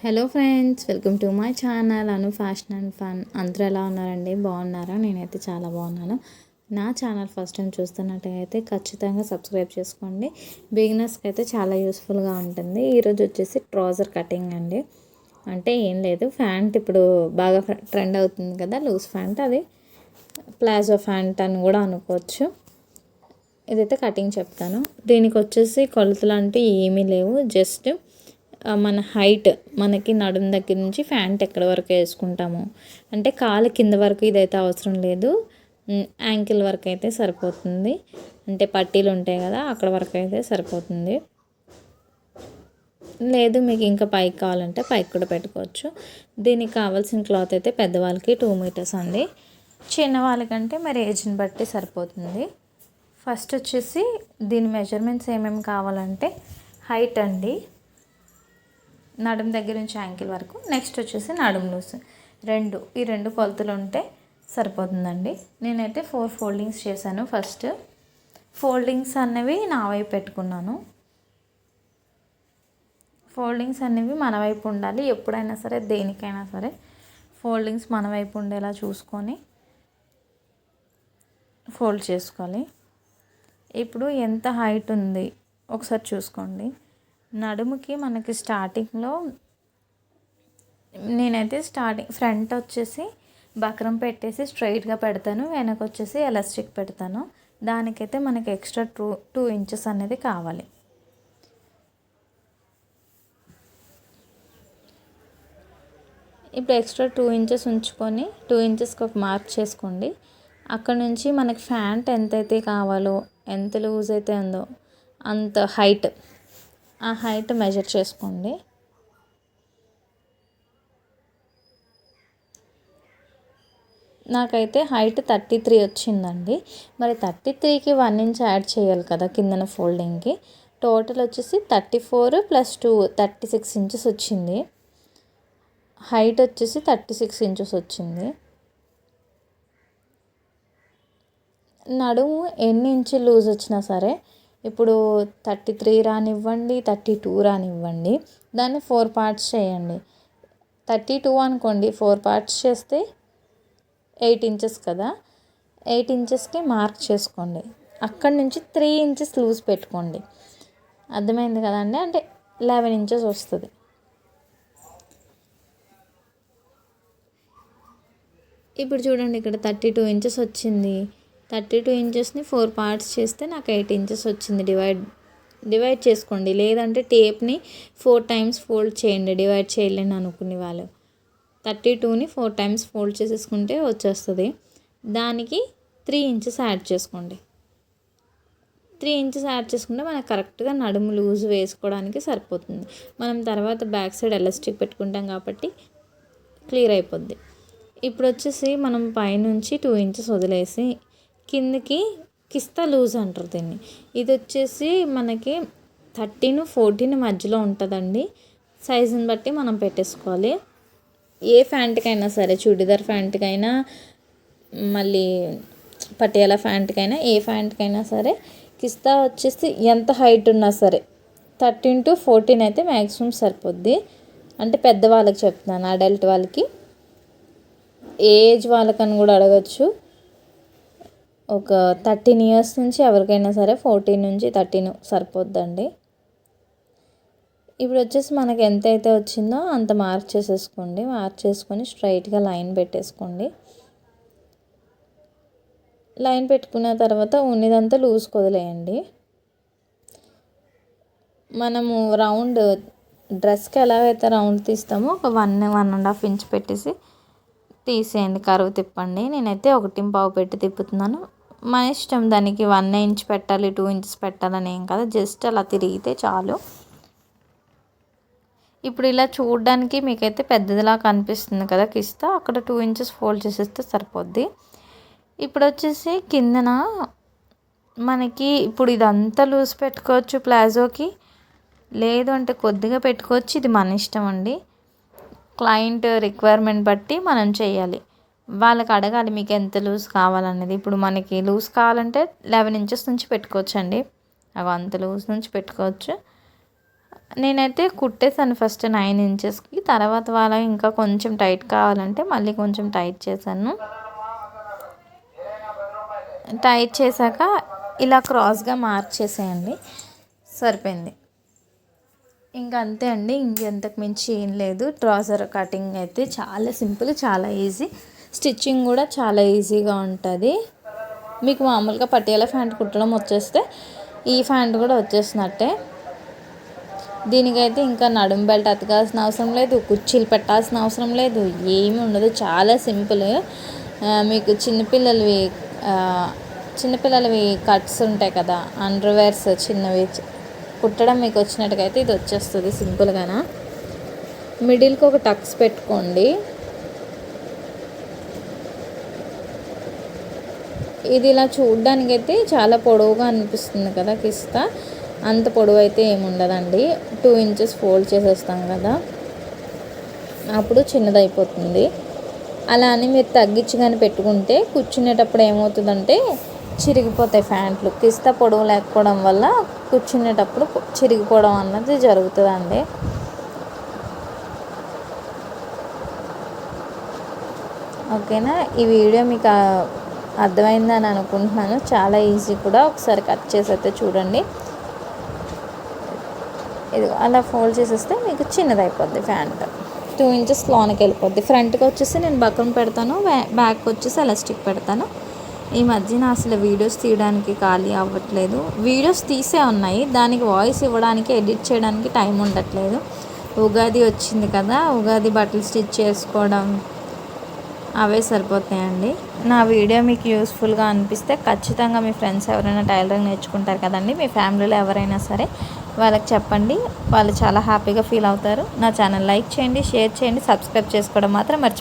Hello friends, welcome to my channel Anu fashion and fun. అందరూ ఎలా ఉన్నారండి? బాగున్నారా? నేనైతే చాలా బాగున్నాను. నా ఛానల్ ఫస్ట్ టైం చూస్తున్నట్టయితే ఖచ్చితంగా సబ్స్క్రైబ్ చేసుకోండి. బిగినర్స్కి అయితే చాలా యూస్ఫుల్గా ఉంటుంది. ఈరోజు వచ్చేసి ట్రౌజర్ కటింగ్ అండి. అంటే ఏం లేదు, ఫ్యాంట్ ఇప్పుడు బాగా ట్రెండ్ అవుతుంది కదా, లూజ్ ఫ్యాంట్. అది ప్లాజో ఫ్యాంట్ అని కూడా అనుకోవచ్చు. ఇదైతే కటింగ్ చెప్తాను. దీనికి వచ్చేసి కొలతలు అంటూ ఏమీ లేవు. జస్ట్ మన హైట్, మనకి నడుం దగ్గర నుంచి ఫ్యాంట్ ఎక్కడి వరకు వేసుకుంటాము అంటే కాలు కింద వరకు ఇదైతే అవసరం లేదు. యాంకిల్ వరకు అయితే సరిపోతుంది. అంటే పట్టీలు ఉంటాయి కదా, అక్కడ వరకు అయితే సరిపోతుంది. లేదు మీకు ఇంకా పైకి కావాలంటే పైకి కూడా పెట్టుకోవచ్చు. దీనికి కావాల్సిన క్లాత్ అయితే పెద్దవాళ్ళకి 2 మీటర్స్ అండి. చిన్నవాళ్ళకంటే మరి ఏజ్ని బట్టి సరిపోతుంది. ఫస్ట్ వచ్చేసి దీని మెజర్మెంట్స్ ఏమేమి కావాలంటే హైట్ అండి, నడుం దగ్గర నుంచి యాంకిల్ వరకు. నెక్స్ట్ వచ్చేసి నడుం లూస్ ఈ రెండు కొలతలు ఉంటే సరిపోతుందండి. నేనైతే 4 ఫోల్డింగ్స్ చేశాను. ఫస్ట్ ఫోల్డింగ్స్ అనేవి నా వైపు పెట్టుకున్నాను. ఫోల్డింగ్స్ అనేవి మన వైపు ఉండాలి. ఎప్పుడైనా సరే, దేనికైనా సరే ఫోల్డింగ్స్ మన వైపు ఉండేలా చూసుకొని ఫోల్డ్ చేసుకోవాలి. ఇప్పుడు ఎంత హైట్ ఉంది ఒకసారి చూసుకోండి. నడుముకి మనకి స్టార్టింగ్లో నేనైతే ఫ్రంట్ వచ్చేసి బక్రం పెట్టేసి స్ట్రైట్గా పెడతాను, వెనక వచ్చేసి ఎలాస్టిక్ పెడతాను. దానికైతే మనకి ఎక్స్ట్రా 2 ఇంచెస్ అనేది కావాలి. ఇప్పుడు ఎక్స్ట్రా 2 ఇంచెస్ ఉంచుకొని 2 ఇంచెస్కి ఒక మార్క్ చేసుకోండి. అక్కడ నుంచి మనకి ఫ్యాంట్ ఎంతైతే కావాలో, ఎంత లూజ్ అయితే ఉందో అంత హైట్, ఆ హైట్ మెజర్ చేసుకోండి. నాకైతే హైట్ 33 వచ్చిందండి. మరి 33కి 1 ఇంచ్ యాడ్ చేయాలి కదా కిందన ఫోల్డింగ్కి. టోటల్ వచ్చేసి 34 + 2 36 ఇంచెస్ వచ్చింది. హైట్ వచ్చేసి 36 ఇంచెస్ వచ్చింది. నడుము ఎన్ని ఇంచులు లూజ్ వచ్చినా సరే, ఇప్పుడు 33 రానివ్వండి, 32 రానివ్వండి, దాన్ని 4 పార్ట్స్ చేయండి. 32 అనుకోండి, 4 పార్ట్స్ చేస్తే 8 ఇంచెస్ కదా. 8 ఇంచెస్కి మార్క్ చేసుకోండి. అక్కడి నుంచి 3 ఇంచెస్ లూజ్ పెట్టుకోండి. అర్థమైంది కదండి? అంటే 11 ఇంచెస్ వస్తుంది. ఇప్పుడు చూడండి, ఇక్కడ 32 ఇంచెస్ వచ్చింది. 32 ఇంచెస్ని 4 పార్ట్స్ చేస్తే నాకు 8 ఇంచెస్ వచ్చింది. డివైడ్ చేసుకోండి. లేదంటే టేప్ని 4 టైమ్స్ ఫోల్డ్ చేయండి. డివైడ్ చేయలేని అనుకునే వాళ్ళు 32ని 4 టైమ్స్ ఫోల్డ్ చేసేసుకుంటే వచ్చేస్తుంది. దానికి 3 ఇంచెస్ యాడ్ చేసుకోండి. 3 ఇంచెస్ యాడ్ చేసుకుంటే మనకు కరెక్ట్గా నడుము లూజ్ వేసుకోవడానికి సరిపోతుంది. మనం తర్వాత బ్యాక్ సైడ్ ఎలాస్టిక్ పెట్టుకుంటాం కాబట్టి క్లియర్ అయిపోద్ది. ఇప్పుడు వచ్చేసి మనం పైనుంచి 2 ఇంచెస్ వదిలేసి కిందకి కిస్తా లూజ్ అంటారు దీన్ని. ఇది వచ్చేసి మనకి 13, 14 మధ్యలో ఉంటుందండి. సైజుని బట్టి మనం పెట్టేసుకోవాలి. ఏ ఫ్యాంట్కైనా సరే, చుడిదార్ ఫ్యాంట్కైనా, మళ్ళీ పటియాలా ఫ్యాంట్కైనా, ఏ ఫ్యాంట్కైనా సరే కిస్తా వచ్చేసి ఎంత హైట్ ఉన్నా సరే 13 to 14 అయితే మ్యాక్సిమం సరిపోద్ది. అంటే పెద్దవాళ్ళకి చెప్తున్నాను, అడల్ట్ వాళ్ళకి. ఏజ్ వాళ్ళకని కూడా అడగచ్చు. ఒక 13 ఇయర్స్ నుంచి ఎవరికైనా సరే 14 నుంచి 13 సరిపోద్దండి. ఇప్పుడు వచ్చేసి మనకి ఎంత అయితే వచ్చిందో అంత మార్క్ చేసేసుకోండి. మార్క్ చేసుకొని స్ట్రైట్గా లైన్ పెట్టేసుకోండి. లైన్ పెట్టుకున్న తర్వాత ఉన్నదంతా లూజ్ వదిలేయండి. మనము రౌండ్ డ్రెస్కి ఎలాగైతే రౌండ్ తీస్తామో ఒక 1.5 ఇంచ్ పెట్టేసి తీసేయండి. కరువు తిప్పండి. నేనైతే 1.5 పెట్టి తిప్పుతున్నాను. మన ఇష్టం, దానికి 1 ఇంచ్ పెట్టాలి, 2 ఇంచెస్ పెట్టాలని ఏం కాదు. జస్ట్ అలా తిరిగితే చాలు. ఇప్పుడు ఇలా చూడడానికి మీకైతే పెద్దదిలా కనిపిస్తుంది కదా కిస్తా, అక్కడ 2 ఇంచెస్ ఫోల్డ్ చేసేస్తే సరిపోద్ది. ఇప్పుడు వచ్చేసి కిందన మనకి ఇప్పుడు ఇదంతా లూజ్ పెట్టుకోవచ్చు ప్లాజోకి, లేదు అంటే కొద్దిగా పెట్టుకోవచ్చు. ఇది మన ఇష్టం అండి. క్లయింట్ రిక్వైర్మెంట్ బట్టి మనం చేయాలి. వాళ్ళకి అడగాలి మీకు ఎంత లూజ్ కావాలనేది. ఇప్పుడు మనకి లూజ్ కావాలంటే 11 ఇంచెస్ నుంచి పెట్టుకోవచ్చు అండి. అంత లూజ్ నుంచి పెట్టుకోవచ్చు. నేనైతే కుట్టేసాను ఫస్ట్ 9 ఇంచెస్కి. తర్వాత వాళ్ళ ఇంకా కొంచెం టైట్ కావాలంటే మళ్ళీ కొంచెం టైట్ చేశాను. టైట్ చేశాక ఇలా క్రాస్గా మార్క్ చేసేయండి, సరిపోయింది. ఇంకా అంతే అండి, ఇంకెంతకు మించి ఏం లేదు. ట్రౌజర్ కటింగ్ అయితే చాలా సింపుల్, చాలా ఈజీ. స్టిచ్చింగ్ కూడా చాలా ఈజీగా ఉంటుంది. మీకు మామూలుగా పటియాలా ప్యాంట్ కుట్టడం వచ్చేస్తే ఈ ప్యాంట్ కూడా వచ్చేసినట్టే. దీనికైతే ఇంకా నడుం బెల్ట్ అతకాల్సిన అవసరం లేదు, కుర్చీలు పెట్టాల్సిన అవసరం లేదు, ఏమీ ఉండదు. చాలా సింపుల్. మీకు చిన్నపిల్లలవి కట్స్ ఉంటాయి కదా, అండర్వేర్స్ చిన్నవి కుట్టడం మీకు వచ్చినట్టుగైతే ఇది వచ్చేస్తుంది సింపుల్గానా. మిడిల్కి ఒక టక్స్ పెట్టుకోండి. ఇది ఇలా చూడడానికైతే చాలా పొడవుగా అనిపిస్తుంది కదా కిస్తా, అంత పొడవు అయితే ఏముండదండి. 2 ఇంచెస్ ఫోల్డ్ చేసేస్తాం కదా, అప్పుడు చిన్నదైపోతుంది. అలా అని మీరు తగ్గించి కానీ పెట్టుకుంటే కూర్చునేటప్పుడు ఏమవుతుందంటే చిరిగిపోతాయి ప్యాంట్లు. కిస్తా పొడవు లేకపోవడం వల్ల కూర్చునేటప్పుడు చిరిగిపోవడం అన్నది జరుగుతుందండి. ఓకేనా, ఈ వీడియో మీకు అర్థమైందని అనుకుంటున్నాను. చాలా ఈజీ కూడా. ఒకసారి కట్ చేసి అయితే చూడండి. ఇది అలా ఫోల్డ్ చేసేస్తే మీకు చిన్నది అయిపోద్ది ప్యాంట్. 2 ఇంచెస్ లోనికి వెళ్ళిపోద్ది. ఫ్రంట్కి వచ్చేసి నేను బటన్ పెడతాను, బ్యాక్ వచ్చేసి ఎలాస్టిక్ పెడతాను. ఈ మధ్యన అసలు వీడియోస్ తీయడానికి ఖాళీ అవ్వట్లేదు. వీడియోస్ తీసే ఉన్నాయి, దానికి వాయిస్ ఇవ్వడానికి, ఎడిట్ చేయడానికి టైం ఉండట్లేదు. ఉగాది వచ్చింది కదా, ఉగాది బట్టలు స్టిచ్ చేసుకోవడం అవే సరిపోతాయండి. నా వీడియో మీకు యూస్ఫుల్గా అనిపిస్తే ఖచ్చితంగా మీ ఫ్రెండ్స్ ఎవరైనా టైలరింగ్ నేర్చుకుంటారు కదండి, మీ ఫ్యామిలీలో ఎవరైనా సరే వాళ్ళకి చెప్పండి. వాళ్ళు చాలా హ్యాపీగా ఫీల్ అవుతారు. నా ఛానల్ లైక్ చేయండి, షేర్ చేయండి, సబ్స్క్రైబ్ చేసుకోవడం మాత్రం మర్చిపోండి.